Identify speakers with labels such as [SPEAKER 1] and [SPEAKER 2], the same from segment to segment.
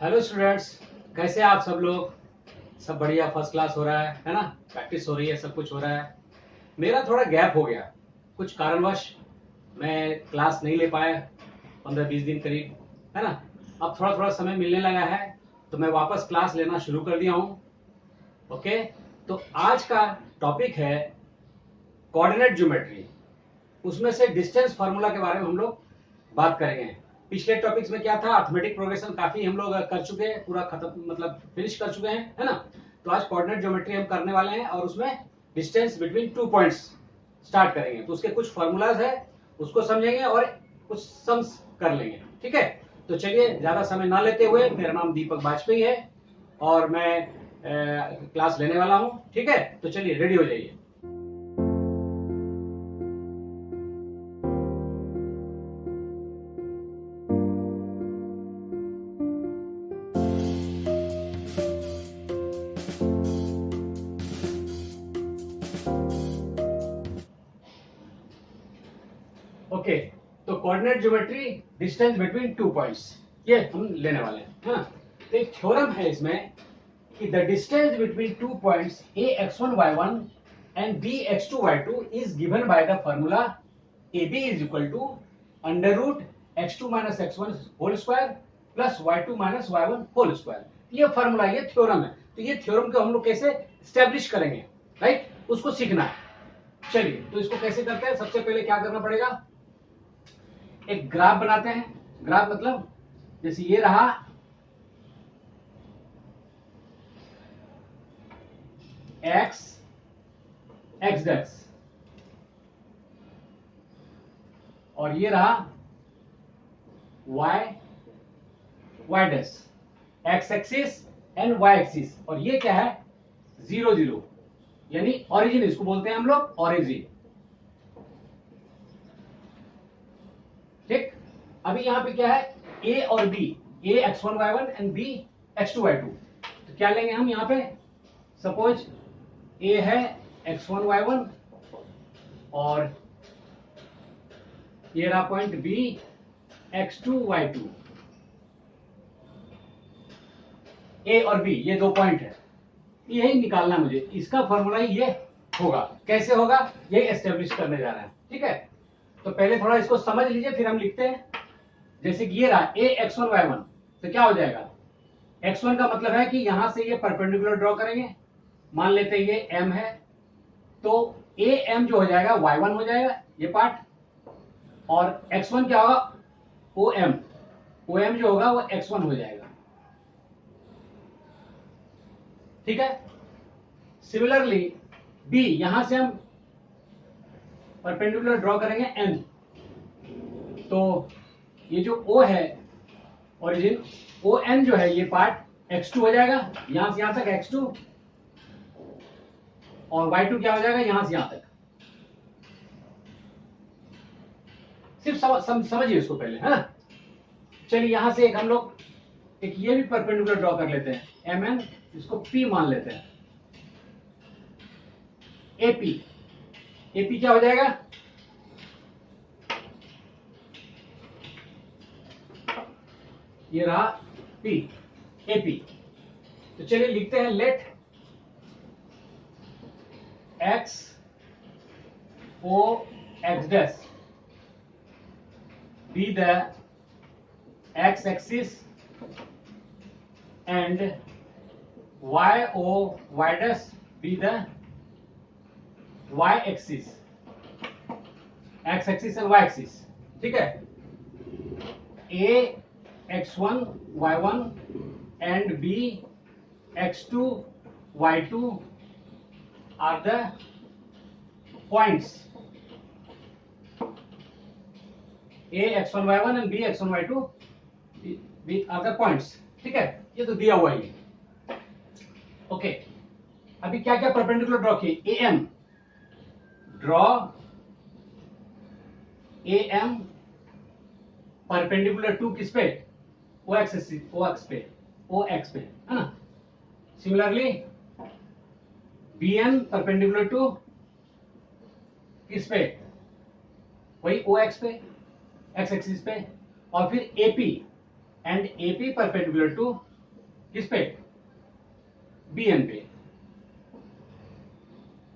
[SPEAKER 1] Hello students, कैसे हैं आप सब लोग। सब बढ़िया, फर्स्ट क्लास हो रहा है ना। प्रैक्टिस हो रही है, सब कुछ हो रहा है। मेरा थोड़ा गैप हो गया कुछ कारणवश, मैं क्लास नहीं ले पाया 15-20 दिन करीब, है ना। अब थोड़ा थोड़ा समय मिलने लगा है तो मैं वापस क्लास लेना शुरू कर दिया हूँ। ओके, तो आज का टॉपिक है कोऑर्डिनेट ज्योमेट्री। उसमें से डिस्टेंस फार्मूला के बारे में हम लोग बात करेंगे। पिछले टॉपिक्स में क्या था, अर्थमेटिक प्रोग्रेशन काफी हम लोग कर चुके हैं, पूरा खत्म मतलब फिनिश कर चुके हैं, है ना। तो आज कोऑर्डिनेट ज्योमेट्री हम करने वाले हैं और उसमें डिस्टेंस बिटवीन 2 पॉइंट्स स्टार्ट करेंगे। तो उसके कुछ फॉर्मूलाज है, उसको समझेंगे और कुछ सम्स कर लेंगे, ठीक है। तो चलिए ज्यादा समय ना लेते हुए, मेरा नाम दीपक वाजपेयी है और मैं क्लास लेने वाला हूं, ठीक है। तो चलिए रेडी हो जाइए। ओके, तो coordinate geometry, distance between 2 points, ये हम लेने वाले हैं, है ना। तो एक थ्योरम है इसमें कि the distance between 2 points ax1y1 and bx2y2 is given by the formula ab is equal to under root x2 minus x1 whole square plus y2 minus y1 whole square. ये फॉर्मूला, ये theorem है। तो ये theorem को हम लोग कैसे establish करेंगे, राइट, उसको सीखना है। चलिए, तो इसको कैसे करते हैं, सबसे पहले क्या करना पड़ेगा, एक ग्राफ बनाते हैं। ग्राफ मतलब जैसे ये रहा x x डैश और ये रहा y y dash, x axis and y axis, और ये क्या है 0 0, यानी ओरिजिन, इसको बोलते हैं हम लोग ओरिजिन। ठीक, अभी यहां पे क्या है a और b, a x1y1 and b x2y2। तो क्या लेंगे हम यहां पे, सपोज a है x1y1 और ये रहा पॉइंट b x2y2। a और b ये दो पॉइंट है, यही निकालना मुझे, इसका फॉर्मूला ये होगा। कैसे होगा ये एस्टेब्लिश करने जा रहे हैं, ठीक है। तो पहले थोड़ा इसको समझ लीजिए, फिर हम लिखते हैं। जैसे कि ये रहा a x1y1, तो क्या हो जाएगा, x1 का मतलब है कि यहां से ये परपेंडिकुलर ड्रॉ करेंगे, मान लेते हैं ये m है, तो a m जो हो जाएगा y1 हो जाएगा ये पार्ट, और x1 क्या होगा om, om जो होगा वो x1 हो जाएगा, ठीक है। सिमिलरली b, यहां से हम परपेंडिकुलर ड्रॉ करेंगे n, तो ये जो o है ओरिजिन, o n जो है ये पार्ट x2 हो जाएगा, यहां से यहां तक x2, और y2 क्या हो जाएगा यहां से यहां तक। सिर्फ समझिए इसको पहले, है ना। चलिए यहां से एक हम लोग एक ये भी परपेंडिकुलर ड्रॉ कर लेते हैं, mn, इसको p मान लेते हैं। ap, ap क्या हो जाएगा, ये रहा p, ap। तो चलिए लिखते हैं, late x o x dash be the x axis and y o y dash be the y axis, x axis and y axis, ठीक है। a x1 y1 and b x2 y2 are the points a x1 y1 and b x1 y2 are the points, ठीक है। ये तो दिया हुआ ही है। Okay, अभी क्या क्या परपेंडिकुलर ड्रॉ किए, am draw am perpendicular to किस पे, o एक्सिस पे, है ना। सिमिलरली bn परपेंडिकुलर टू किस पे, वही o x एक्सिस पे, और फिर AP and AP perpendicular to किस पे, BN पे,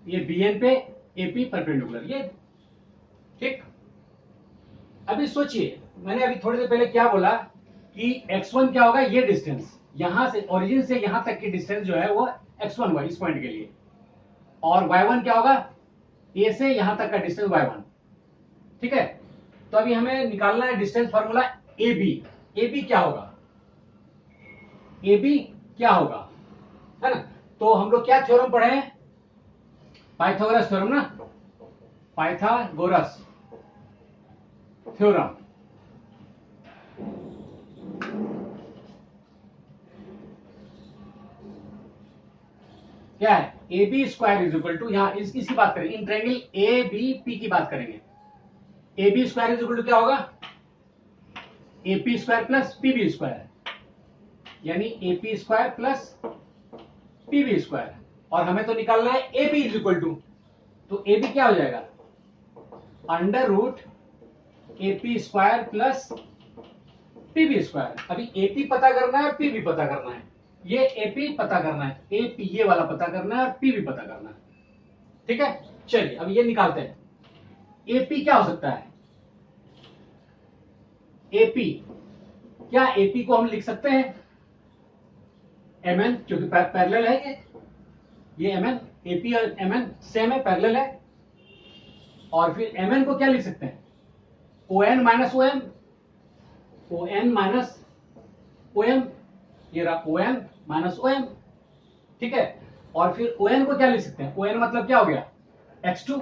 [SPEAKER 1] ये BN पे AP परपेंडिकुलर, ये ठीक। अभी सोचिए, मैंने अभी थोड़ी देर पहले क्या बोला कि x1 क्या होगा, ये डिस्टेंस यहां से ओरिजिन से यहां तक की डिस्टेंस जो है वो x1 हुआ इस पॉइंट के लिए, और y1 क्या होगा, A से यहां तक का डिस्टेंस y1, ठीक है। तो अभी हमें निकालना है डिस्टेंस फार्मूला AB। AB क्या होगा, AB क्या होगा, है ना। तो हम लोग क्या थ्योरम पढ़े हैं, पाइथागोरस थ्योरम ना, पाइथागोरस थ्योरम। क्या है, A B square is equal to, यहां इसकी बात करेंगे, इन ट्रायंगल ए बी पी की बात करेंगे। A B square is equal to क्या होगा, A P square plus P B square, यानी A P square plus P B square. और हमें तो निकालना है A B is equal to, तो ए बी क्या हो जाएगा, अंडर रूट ए P square plus P B square. अभी ए पी पता करना है, पी बी पता करना है, ये एपी पता करना है, एपी ये वाला पता करना है, और पीबी पता करना है, ठीक है। चलिए अब ये निकालते हैं, एपी क्या हो सकता है, एपी, क्या एपी को हम लिख सकते हैं एमएन, क्योंकि पैरेलल है ये एमएन, एपी और एमएन सेम है, पैरेलल है। और फिर एमएन को क्या लिख सकते हैं, O N minus O M, O N minus O M, ये रहा O N minus O M, ठीक है। और फिर ओ एन को क्या लिख सकते हैं, ओ एन मतलब क्या हो गया, x2,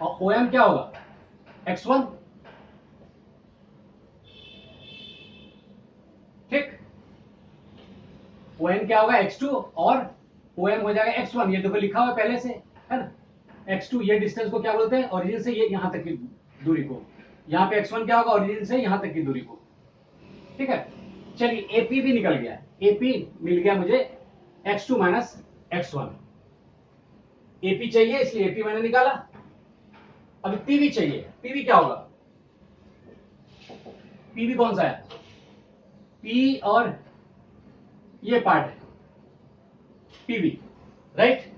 [SPEAKER 1] और ओ एम क्या होगा, x1, ठीक। ओ एन क्या होगा, x2, और ओ एम हो जाएगा x1, ये देखो लिखा हुआ पहले से, है ना। x2 ये डिस्टेंस को क्या बोलते हैं, ओरिजिन से ये यहां तक की दूरी को, यहां पे x1 क्या होगा, ओरिजिन से यहां तक की दूरी को, ठीक है। चलिए एपी भी निकल गया, एपी मिल गया मुझे x2 माइनस x1, एपी चाहिए इसलिए एपी मैंने निकाला। अभी पीवी चाहिए, पीवी क्या होगा, पीवी कौन सा है, पी और ये पार्ट है पीवी, राइट।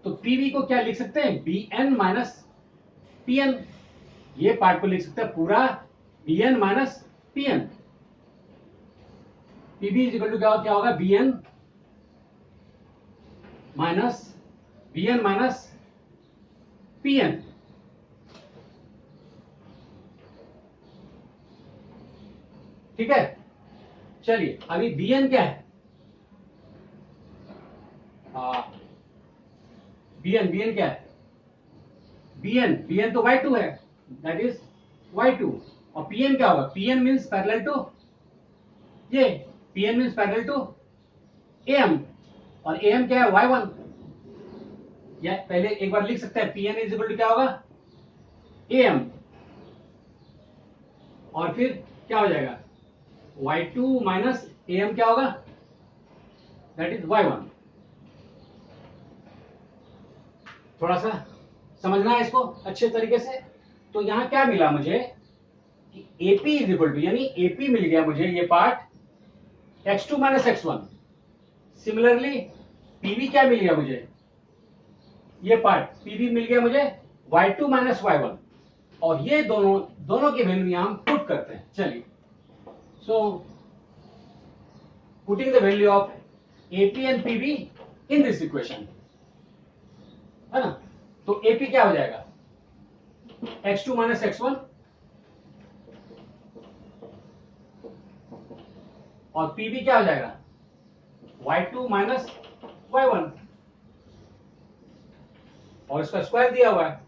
[SPEAKER 1] तो पीवी को क्या लिख सकते हैं, B N minus P N, ये पार्ट को लिख सकते हैं पूरा B N minus P N. PV is equal to क्या होगा, B N minus P N, ठीक है। चलिए अभी बी एन क्या है, बी एन क्या है, बी एन तो y2 है, दैट इज y2। और पी एन क्या होगा, P N means parallel to ये, P N means parallel to A M, और ए एम क्या है, y1। या पहले एक बार लिख सकते हैं, P N is equal to क्या होगा, ए एम, और फिर क्या हो जाएगा, y2 माइनस ए एम क्या होगा, दैट इज y1। थोड़ा सा समझना है इसको अच्छे तरीके से। तो यहां क्या मिला मुझे कि एपी इज इक्वल टू, यानी एपी मिल गया मुझे ये part x2 minus x1। Similarly PV क्या मिल गया मुझे, ये पार्ट पीवी मिल गया मुझे y2 माइनस y1, और ये दोनों की वैल्यू यहां हम पुट करते हैं। चलिए, so putting the value of AP and PV in this equation, है ना। तो एपी क्या हो जाएगा, x2 माइनस x1, और पीवी क्या हो जाएगा, y2 माइनस y1, और इसका स्क्वायर दिया हुआ है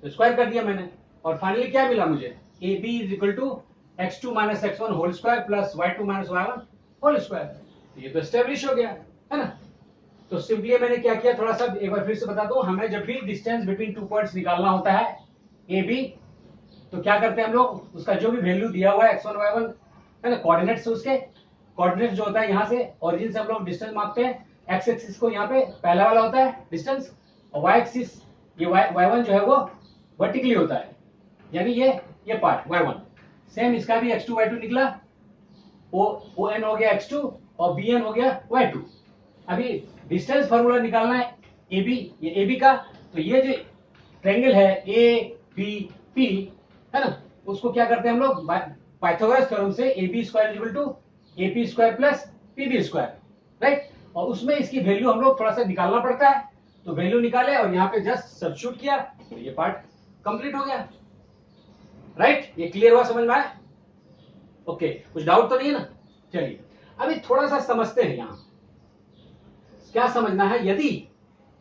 [SPEAKER 1] तो स्क्वायर कर दिया मैंने। और फाइनली क्या मिला मुझे, A B is equal to x2 minus x1 whole square plus y2 minus y1 whole square. ये तो एस्टेब्लिश हो गया, है ना। तो सिंपली मैंने क्या किया, थोड़ा सा एक बार फिर से बता दूं, हमें जब भी डिस्टेंस बिटवीन टू पॉइंट्स निकालना होता है ए बी, तो क्या करते हैं हम लोग, उसका जो भी वैल्यू दिया हुआ है x1 y1, है ना, कोऑर्डिनेट्स उसके, कोऑर्डिनेट्स जो होता है यहां से ओरिजिन से हम लोग डिस्टेंस मापते हैं। एक्स एक्सिस को यहाँ पे पहला वाला होता है डिस्टेंस, और वाई एक्सिस ये y1 जो है वो वर्टिकली होता है, यानी ये पार्ट y1। सेम इसका भी x2 y2 निकला, ओ एन हो गया x2 और बी एन हो गया y2। अभी डिस्टेंस फार्मूला निकालना है ए बी, ये ए बी का, तो ये जो ट्रायंगल है ए बी पी है ना, उसको क्या करते हैं हम लोग पाइथागोरस थ्योरम से A B square equal to A P square plus P B square, right. और उसमें इसकी वैल्यू हम लोग थोड़ा सा निकालना पड़ता है, तो वैल्यू निकाले और यहाँ पे जस्ट सब्स्टिट्यूट किया, तो ये पार्ट कंप्लीट हो गया, राइट। ये क्लियर हुआ, समझ में आया? ओके, कुछ डाउट तो नहीं है ना? चलिए अभी थोड़ा सा समझते हैं। यहां क्या समझना है, यदि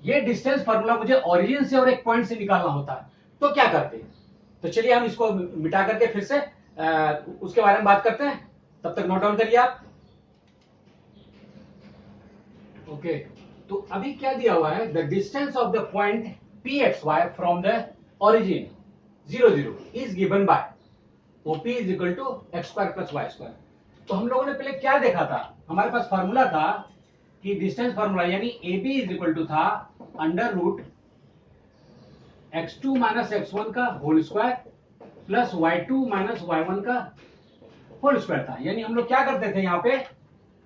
[SPEAKER 1] ये डिस्टेंस फार्मूला मुझे ओरिजिन से और एक पॉइंट से निकालना होता तो क्या करते हैं? तो चलिए हम इसको मिटा करके फिर से उसके बारे में बात करते हैं। तब तक नोट डाउन करिए आप। ओके, तो अभी क्या दिया हुआ है, the distance of the point P X Y from the origin 0 0 is given by OP is equal to X square plus Y square. तो हम लोगों ने पहले क्या देखा था, हमारे पास फार्मूला था कि डिस्टेंस फार्मूला यानी A B is equal to था under root x2 minus x1 का whole square plus y2 minus y1 का होल स्क्वायर था। यानी हम लोग क्या करते थे, यहां पे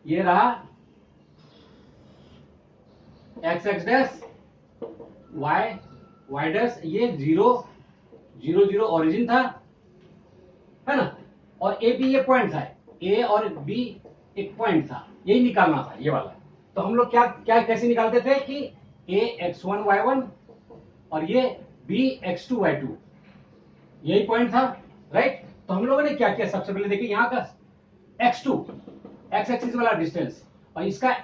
[SPEAKER 1] ये रहा X X dash Y Y dash, ये 0 0 0 ओरिजिन था, है ना, और ए बी ये पॉइंट था, ए और बी एक पॉइंट था, यही निकालना था ये वाला। तो हम लोग क्या क्या कैसे निकालते थे कि ए x1 y1 और ये बी x2 y2, यही पॉइंट था, राइट। तो हम लोगों ने क्या किया, सबसे पहले देखिए यहाँ का x2 x एक्सिस वाला डिस्टेंस और इसका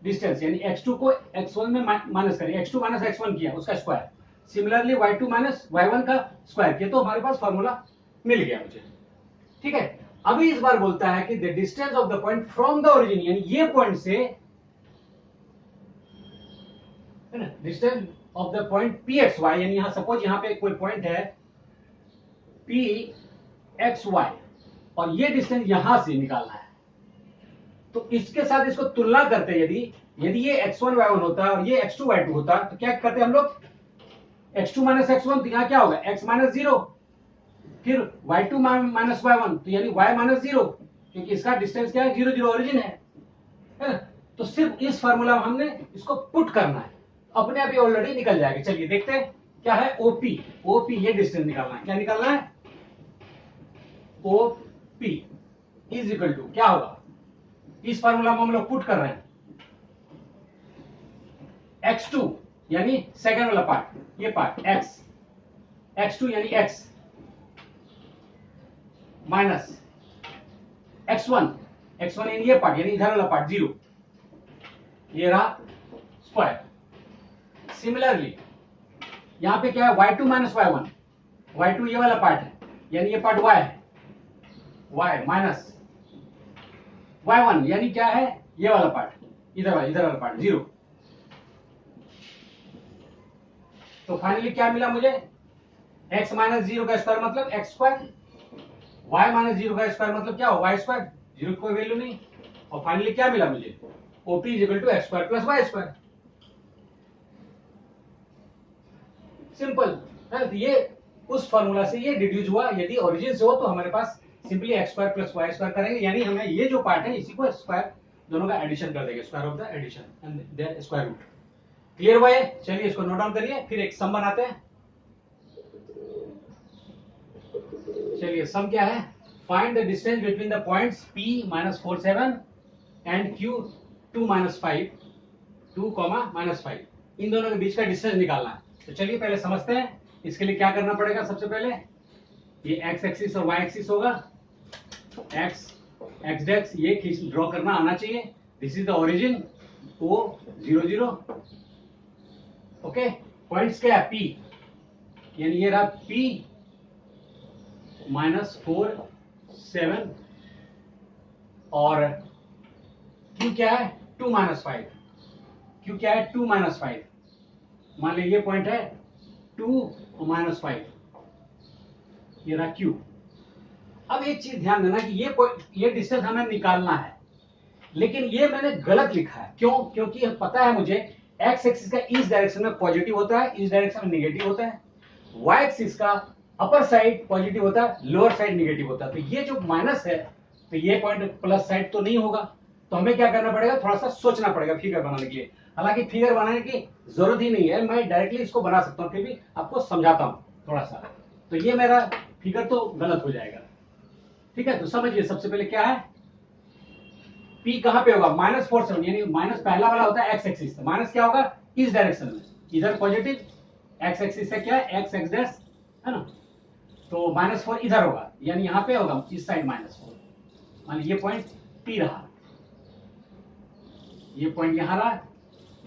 [SPEAKER 1] डिस्टेंस यानी x2 को x1 में माइनस करें, x2 माइनस x1 किया उसका square, similarly y2 minus y1 का स्क्वायर किया, तो हमारे पास फॉर्मूला मिल गया मुझे, ठीक है। अभी इस बार बोलता है कि the distance of the point from the origin, यानी ये पॉइंट से, है ना, distance of the point P X Y, यानी यहां सपोज यहां पे कोई पॉइंट है पी एक्स वाई और ये डिस्टेंस यहां से निकालना है, तो इसके साथ इसको तुलना करते हैं। यदि ये x1 y1 होता और ये x2 y2 होता तो क्या करते हम लोग, x2 माइनस x1, तो यहां क्या होगा x माइनस 0, फिर y2 माइनस y1, तो यानी y माइनस 0, क्योंकि इसका डिस्टेंस क्या है 0 0 ओरिजिन है ना। तो सिर्फ इस फार्मूला में हमने इसको पुट करना है, अपने आप ये ऑलरेडी निकल जाएगा। चलिए देखते हैं क्या है, ओपी ओपी ये डिस्टेंस निकालना है, क्या निकालना है, ओपी इज इक्वल टू क्या होगा, इस फार्मूला में हम लोग पुट कर रहे हैं x2 यानी सेकंड वाला पार्ट, ये पार्ट x x2 यानी x माइनस x1 x1 यानी ये पार्ट यानी इधर वाला पार्ट 0, ये रहा स्क्वायर। सिमिलरली यहां पे क्या है y2 माइनस y1, y2 ये वाला पार्ट है यानी ये पार्ट y है, y माइनस y1 यानी क्या है ये वाला पार्ट, इधर वाला पार्ट 0। तो फाइनली क्या मिला मुझे, x माइनस 0 का स्क्वायर मतलब x स्क्वायर, y माइनस 0 का स्क्वायर मतलब क्या हो y स्क्वायर, 0 की कोई वैल्यू नहीं, और फाइनली क्या मिला मुझे, OP is equal to X square plus Y square. Simple है, तो ये उस फॉर्मूला से ये डिड्यूस हुआ। यदि ओरिजिन से हो तो हमारे पास simply X square plus Y square करेंगे, यानी हमें ये जो पार्ट है इसी को स्क्वायर दोनों का एडिशन कर देंगे, square of the addition and their square root. Clear हुआ है? चलिए इसको नोट डाउन करिए, फिर एक सम बनाते हैं। चलिए सम क्या है, find the distance between the points P minus 47 and Q 2 minus 5 2 minus 5, इन दोनों के बीच का डिस्टेंस निकालना है। तो चलिए पहले समझते हैं इसके लिए क्या करना पड़ेगा। सबसे पहले ये x एक्सिस और y एक्सिस होगा, x डैश ये ड्रॉ करना आना चाहिए, this is the origin O 0 0, okay. Points क्या है P, यानी ये रहा P माइनस 4 7 और Q क्या है 2 माइनस 5, Q क्या है 2 माइनस 5, मान लीजिए ये पॉइंट है 2 माइनस 5, ये रहा Q। अब एक चीज ध्यान देना कि ये डिस्टेंस हमें निकालना है, लेकिन ये मैंने गलत लिखा है। क्यों? क्योंकि पता है मुझे x एक्सिस का इस डायरेक्शन में पॉजिटिव होता है, इस डायरेक्शन में नेगेटिव होता है, y एक्सिस का अपर साइड पॉजिटिव होता है, लोअर साइड नेगेटिव होता है। तो ये जो माइनस है तो ये पॉइंट प्लस साइड तो नहीं होगा, तो हमें क्या करना पड़ेगा, थोड़ा सा सोचना पड़ेगा फिगर बनाने के लिए। हालांकि फिगर बनाने की जरूरत ही नहीं है, मैं डायरेक्टली इसको बना सकता हूँ, फिर भी आपको समझाता हूँ थोड़ा सा। तो ये मेरा फिगर तो गलत हो जाएगा, ठीक है। तो समझिए सबसे पहले क्या है, P कहां पे होगा, -47, यानी माइनस पहला वाला होता है एक्स एक्सिस, माइनस क्या होगा इस डायरेक्शन में, इधर पॉजिटिव, एक्स एक्सिस से क्या है एक्स एक्स डैश, है ना। तो -4 इधर होगा, यानी यहां पे होगा इस साइड -4, मान ये पॉइंट P रहा, ये पॉइंट यहां रहा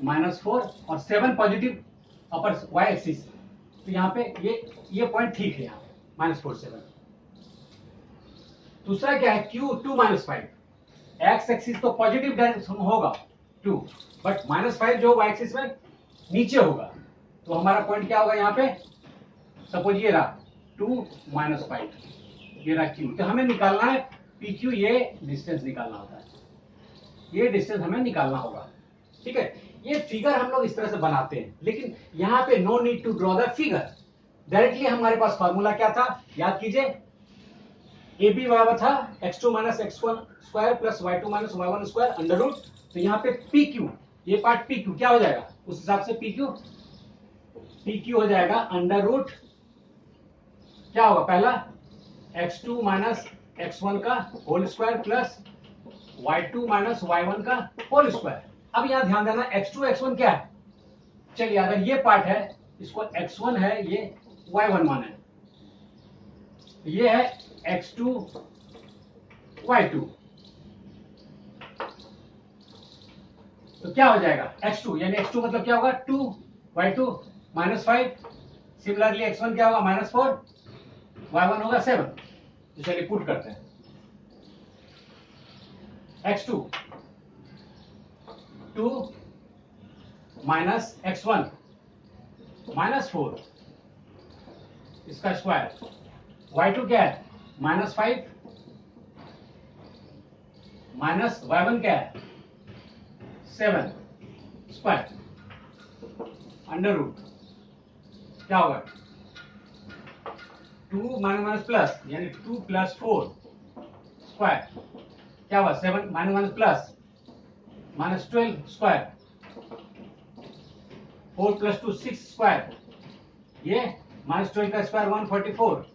[SPEAKER 1] -4 और 7 पॉजिटिव अपर वाई एक्सिस, तो यहाँ पे ये पॉइंट ठीक है, यहाँ पे -4 7। दूसरा क्या है Q2 -5, एक्स एक्सिस तो पॉजिटिव डायरेक्शन होगा 2, बट -5 जो वाई एक्सिस में नीचे होगा, तो हमारा पॉइंट क्या होगा यहाँ पे, सपोज ये रहा 2 -5, ये रहा Q, तो हमें निकालना है PQ, ये डिस्टेंस निकालना होता है, ये डिस्टेंस हमें निकालना होगा, ठीक है। ये फिगर हम लोग इस तरह से बनाते हैं, लेकिन यहाँ पे no need to draw the figure, directly हमारे पास फॉर्मूला क्या था, याद कीजिए, ए बी बराबर था x2 minus x1 square plus y2 minus y1 square under root, तो यहाँ पे PQ, ये पार्ट PQ क्या हो जाएगा, उस हिसाब से PQ हो जाएगा अंडर रूट, क्या होगा पहला x2 माइनस x1 का whole square plus y2 minus y1 का होल स्क्वायर। अब यहां ध्यान देना x2 x1 क्या है, चलिए अगर ये पार्ट है इसको x1 है, ये y1 मान है, ये है x2 y2, तो क्या हो जाएगा x2, यानी x2 मतलब क्या होगा 2 y2 -5, सिमिलरली x1 क्या होगा -4, y1 होगा 7, तो चलिए पुट करते हैं, x2 2 माइनस x1 -4 इसका स्क्वायर, y2 क्या है -5 माइनस y1 क्या है 7 स्क्वायर अंडर रूट, क्या होगा 2 माइनस प्लस, यानी 2 + 4 स्क्वायर, क्या हुआ 7 माइनस प्लस -12 स्क्वायर, 4 + 2 6 स्क्वायर, ये -12 का स्क्वायर 144,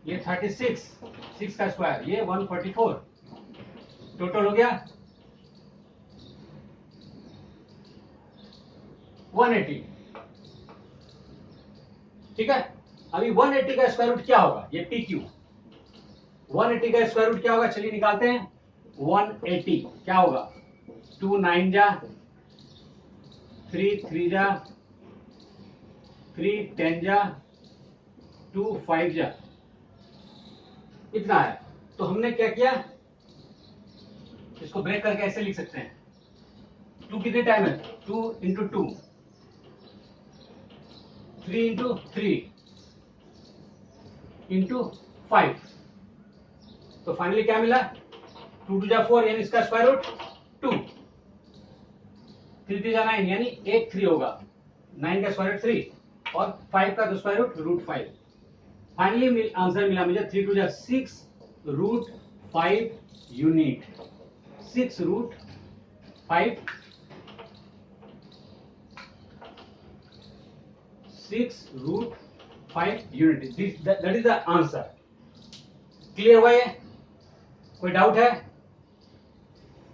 [SPEAKER 1] ये 36, 6 का स्क्वायर ये 144, टोटल हो गया 180, ठीक है। अभी 180 का स्क्वायर रूट क्या होगा, ये PQ, 180 का स्क्वायर रूट क्या होगा, चलिए निकालते हैं, 180 क्या होगा 2 9 जा 3 3 जा 3 10 जा 2 5 जा, इतना है। तो हमने क्या किया, इसको ब्रेक करके ऐसे लिख सकते हैं, 2 कितने टाइम है 2 × 2, 3 × 3 × 5, तो फाइनली क्या मिला 2 2 जा 4, यानी इसका स्क्वायर रूट 2, 3 3 जा 9, यानी 1 3 होगा, 9 का स्क्वायर रूट 3 और 5 का स्क्वायर रूट 5, फाइनली आंसर मिला मुझे 3 2 जा 6 √5 unit, 6 √5 unit, that is the answer. Clear हुआ ये, कोई डाउट है,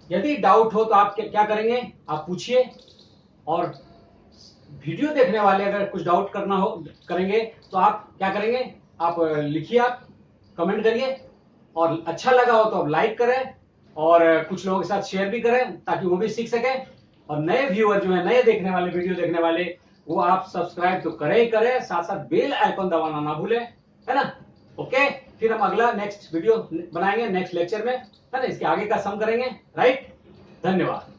[SPEAKER 1] यदि डाउट हो तो आप क्या करेंगे, आप पूछिए, और वीडियो देखने वाले अगर कुछ डाउट करना हो करेंगे तो आप क्या करेंगे, आप लिखिए, आप कमेंट करिए, और अच्छा लगा हो तो आप लाइक करें और कुछ लोगों के साथ शेयर भी करें ताकि वो भी सीख सके, और नए व्यूअर जो है, नए देखने वाले, वीडियो देखने वाले, वो आप सब्सक्राइब तो करें ही करें, साथ साथ बेल आइकन दबाना ना भूलें, है ना। ओके, फिर हम अगला नेक्स्ट वीडियो बनाएंगे नेक्स्ट लेक्चर में, है ना, इसके आगे का सम करेंगे, राइट। धन्यवाद।